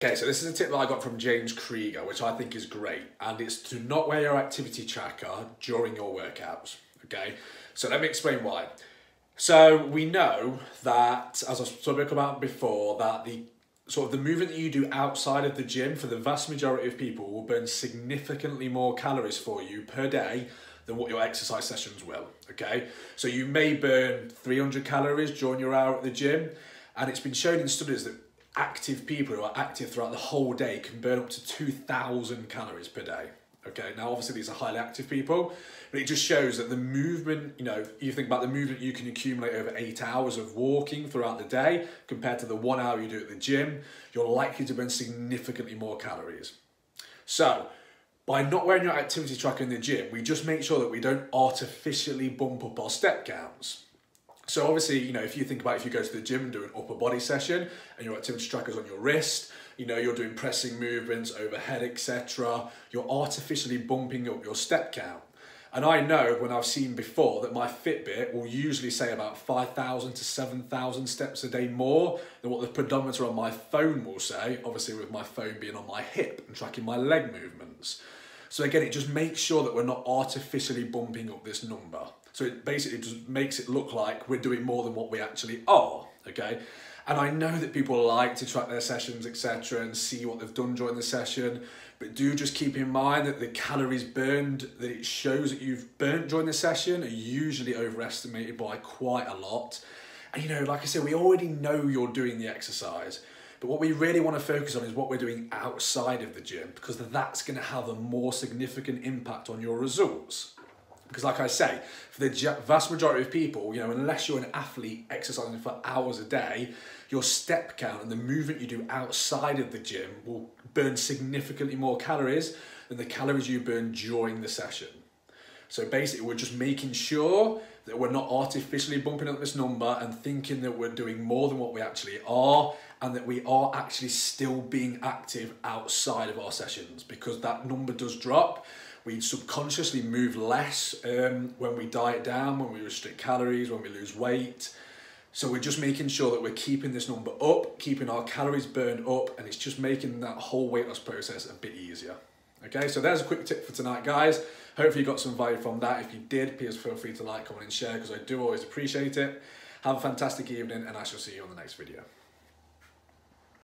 Okay, so this is a tip that I got from James Krieger, which I think is great, and it's to not wear your activity tracker during your workouts, okay? So let me explain why. So we know that, as I spoke about before, that the movement that you do outside of the gym for the vast majority of people will burn significantly more calories for you per day than what your exercise sessions will, okay? So you may burn 300 calories during your hour at the gym, and it's been shown in studies that active people who are active throughout the whole day can burn up to 2,000 calories per day. Okay, now obviously these are highly active people, but it just shows that the movement, you think about the movement you can accumulate over 8 hours of walking throughout the day compared to the 1 hour you do at the gym, you're likely to burn significantly more calories. So, by not wearing your activity tracker in the gym, we just make sure that we don't artificially bump up our step counts. So obviously, if you think about if you go to the gym and do an upper body session and your activity tracker's on your wrist, you're doing pressing movements, overhead, etc., you're artificially bumping up your step count. And I know when I've seen before that my Fitbit will usually say about 5,000 to 7,000 steps a day more than what the pedometer on my phone will say, obviously with my phone being on my hip and tracking my leg movements. So again, it just makes sure that we're not artificially bumping up this number. So it basically just makes it look like we're doing more than what we actually are, okay? And I know that people like to track their sessions, etc., and see what they've done during the session, but do just keep in mind that the calories burned, that it shows that you've burnt during the session, are usually overestimated by quite a lot. And like I said, we already know you're doing the exercise, but what we really want to focus on is what we're doing outside of the gym, because that's going to have a more significant impact on your results. Because like I say, for the vast majority of people, unless you're an athlete exercising for hours a day, your step count and the movement you do outside of the gym will burn significantly more calories than the calories you burn during the session. So basically, we're just making sure that we're not artificially bumping up this number and thinking that we're doing more than what we actually are, and that we are actually still being active outside of our sessions, because that number does drop. We subconsciously move less when we diet down, when we restrict calories, when we lose weight. So we're just making sure that we're keeping this number up, keeping our calories burned up, and it's just making that whole weight loss process a bit easier. Okay, so there's a quick tip for tonight, guys. Hopefully you got some value from that. If you did, please feel free to like, comment, and share, because I do always appreciate it. Have a fantastic evening, and I shall see you on the next video.